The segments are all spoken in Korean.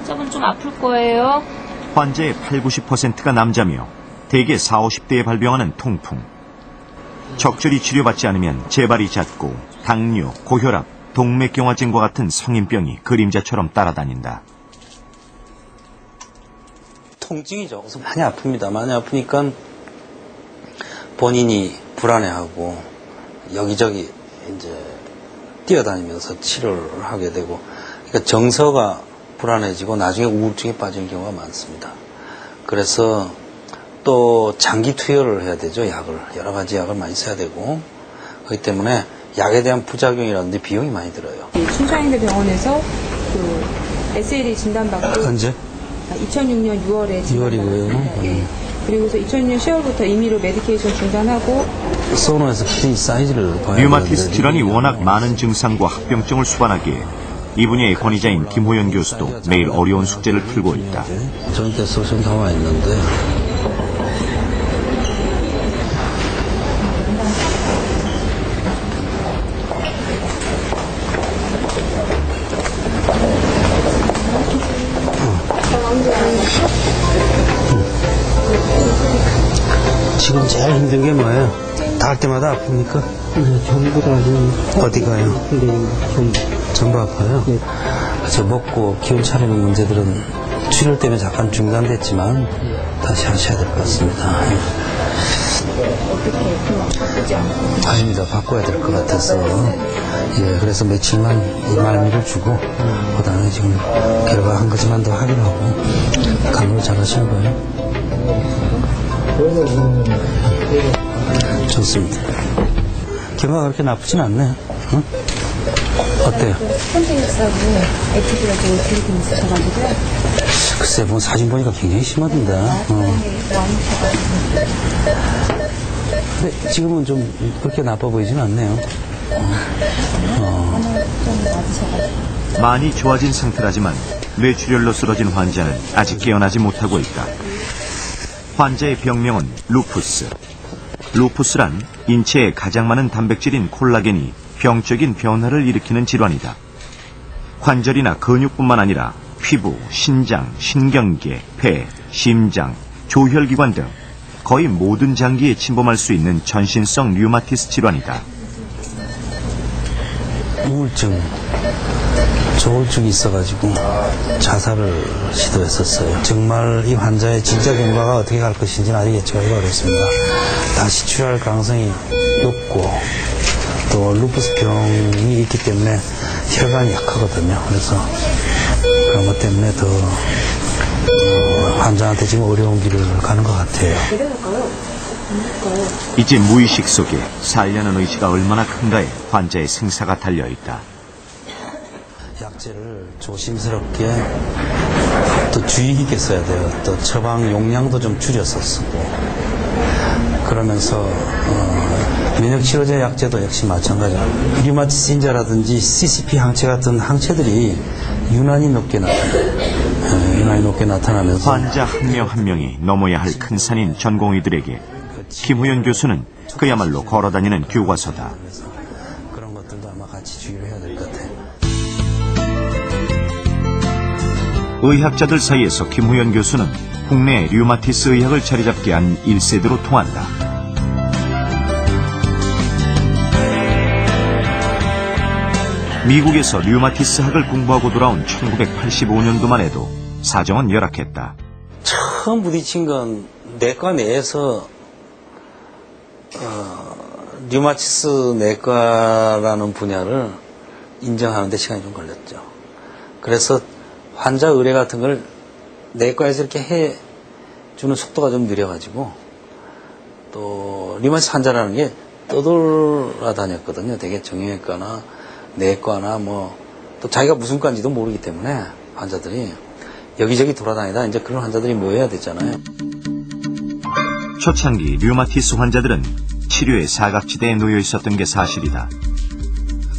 환자분 좀 아플 거예요. 환자의 80~90%가 남자며 대개 40~50대에 발병하는 통풍. 적절히 치료받지 않으면 재발이 잦고 당뇨, 고혈압, 동맥경화증과 같은 성인병이 그림자처럼 따라다닌다. 통증이죠. 그래서 많이 아픕니다. 많이 아프니까 본인이 불안해하고 여기저기 이제 뛰어다니면서 치료를 하게 되고, 그러니까 정서가 불안해지고 나중에 우울증에 빠지는 경우가 많습니다. 그래서 또 장기 투여를 해야 되죠. 약을 여러 가지 약을 많이 써야 되고, 그렇기 때문에 약에 대한 부작용이라든지 비용이 많이 들어요. 춘천인대 병원에서 그 SLE 진단받고 언제? 2006년 6월에 6월이고요. 네. 그리고서 2006년 10월부터 임의로 메디케이션 중단하고 소노에서 크기 사이즈를 봐야 류마티스 되는데, 질환이 워낙 많은 증상과 합병증을 수반하기에 이 분야의 권위자인 김호연 교수도 매일 어려운 숙제를 풀고 있다. 저한테 소션 다 와 있는데 지금 제일 힘든 게 뭐예요? 다 할 때마다 아픕니까? 네, 전부 다 좀, 어디가요? 전부 아파요? 네. 저 먹고 기운 차리는 문제들은 출혈 때문에 잠깐 중단됐지만 다시 하셔야 될 것 같습니다. 아닙니다. 바꿔야 될 것 같아서. 예, 그래서 며칠만 이 말미를 주고 그다음에 지금 결과 한 가지만 더 하기로 하고 간호를 잘 하시는 거예요? 좋습니다. 결과가 그렇게 나쁘진 않네요. 응? 어때요? 스폰디로스하고 에티드라고 드리고 있으셔가지고요. 글쎄, 뭐 사진 보니까 굉장히 심하던데. 근데 지금은 좀 그렇게 나빠 보이진 않네요. 많이 좋아진 상태라지만 뇌출혈로 쓰러진 환자는 아직 깨어나지 못하고 있다. 환자의 병명은 루푸스. 루푸스란 인체에 가장 많은 단백질인 콜라겐이 병적인 변화를 일으키는 질환이다. 관절이나 근육뿐만 아니라 피부, 신장, 신경계, 폐, 심장, 조혈기관 등 거의 모든 장기에 침범할 수 있는 전신성 류마티스 질환이다. 우울증, 조울증이 있어가지고 자살을 시도했었어요. 정말 이 환자의 진짜 경과가 어떻게 갈 것인지는 아직 예측하기가 어렵습니다. 다시 치료할 가능성이 높고 또 루푸스 병이 있기 때문에 혈관이 약하거든요. 그래서 그런 것 때문에 더 환자한테 지금 어려운 길을 가는 것 같아요. 이제 무의식 속에 살려는 의지가 얼마나 큰가에 환자의 생사가 달려있다. 약제를 조심스럽게 또 주의 깊게 써야 돼요. 또 처방 용량도 좀 줄여서 쓰고 그러면서 면역치료제 약제도 역시 마찬가지로 류마티스 인자라든지 CCP 항체 같은 항체들이 유난히 높게 나타나면서 환자 한 명 한 명이 넘어야 할 큰 산인 전공의들에게 김호연 교수는 그야말로 걸어다니는 교과서다. 그런 것들도 아마 같이 주의를 해야 될 것 같아요. 의학자들 사이에서 김호연 교수는 국내 류마티스 의학을 자리잡게 한 1세대로 통한다. 미국에서 류마티스 학을 공부하고 돌아온 1985년도만 해도 사정은 열악했다. 처음 부딪힌 건 내과 내에서 류마티스 내과라는 분야를 인정하는 데 시간이 좀 걸렸죠. 그래서 환자 의뢰 같은 걸 내과에서 이렇게 해주는 속도가 좀 느려가지고 또 류마티스 환자라는 게 떠돌아다녔거든요. 되게 정형외과나 내과나 뭐 또 자기가 무슨 과인지도 모르기 때문에 환자들이 여기저기 돌아다니다 이제 그런 환자들이 모여야 되잖아요. 초창기 류마티스 환자들은 치료의 사각지대에 놓여 있었던 게 사실이다.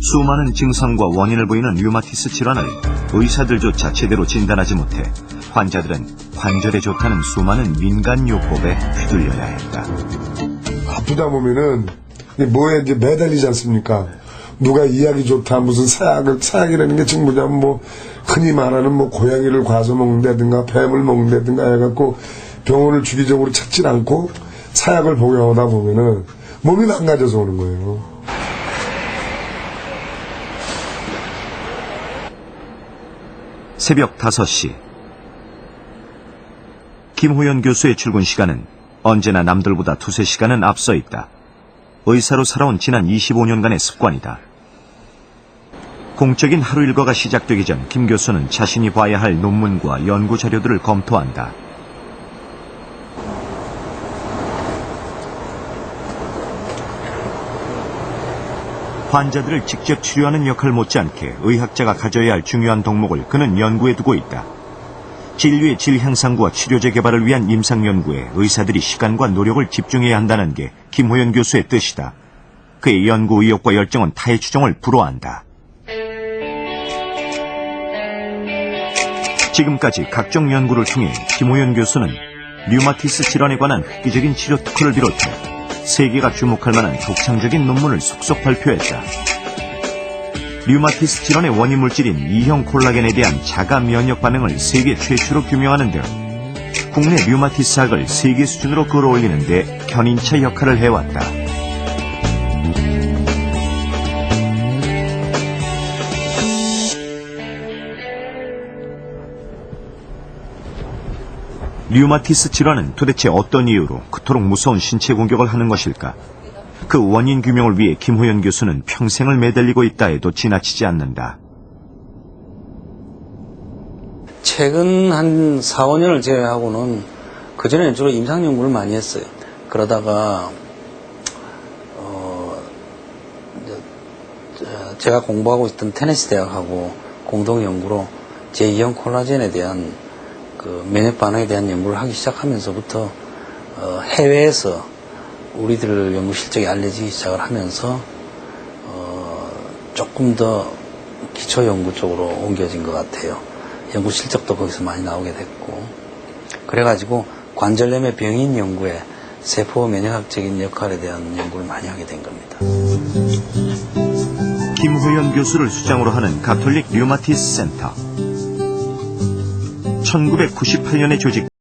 수많은 증상과 원인을 보이는 류마티스 질환을 의사들조차 제대로 진단하지 못해 환자들은 관절에 좋다는 수많은 민간요법에 휘둘려야 했다. 아프다 보면은 뭐에 이제 매달리지 않습니까? 누가 이 약이 좋다, 무슨 사약이라는 게 지금 뭐냐면 뭐 흔히 말하는 뭐 고양이를 과서 먹는다든가 뱀을 먹는다든가 해갖고 병원을 주기적으로 찾질 않고 사약을 복용하다 보면은 몸이 망가져서 오는 거예요. 새벽 5시. 김호연 교수의 출근 시간은 언제나 남들보다 2-3시간은 앞서 있다. 의사로 살아온 지난 25년간의 습관이다. 공적인 하루 일과가 시작되기 전 김 교수는 자신이 봐야 할 논문과 연구 자료들을 검토한다. 환자들을 직접 치료하는 역할 못지않게 의학자가 가져야 할 중요한 덕목을 그는 연구에 두고 있다. 진료의 질 향상과 치료제 개발을 위한 임상 연구에 의사들이 시간과 노력을 집중해야 한다는 게 김호연 교수의 뜻이다. 그의 연구 의욕과 열정은 타의 추종을 불허한다. 지금까지 각종 연구를 통해 김호연 교수는 류마티스 질환에 관한 획기적인 치료 특허를 비롯해 세계가 주목할 만한 독창적인 논문을 속속 발표했다. 류마티스 질환의 원인 물질인 E형 콜라겐에 대한 자가 면역 반응을 세계 최초로 규명하는 등 국내 류마티스학을 세계 수준으로 끌어올리는 데 견인차 역할을 해왔다. 류마티스 질환은 도대체 어떤 이유로 그토록 무서운 신체 공격을 하는 것일까? 그 원인 규명을 위해 김호연 교수는 평생을 매달리고 있다 해도 지나치지 않는다. 최근 한 4-5년을 제외하고는 그전에는 주로 임상 연구를 많이 했어요. 그러다가 제가 공부하고 있던 테네시 대학하고 공동 연구로 제2형 콜라겐에 대한 그 면역 반응에 대한 연구를 하기 시작하면서부터 해외에서 우리들 연구 실적이 알려지기 시작을 하면서 조금 더 기초 연구 쪽으로 옮겨진 것 같아요. 연구 실적도 거기서 많이 나오게 됐고, 그래가지고 관절염의 병인 연구에 세포 면역학적인 역할에 대한 연구를 많이 하게 된 겁니다. 김호연 교수를 수장으로 하는 가톨릭 류마티스 센터. 1998년에 조직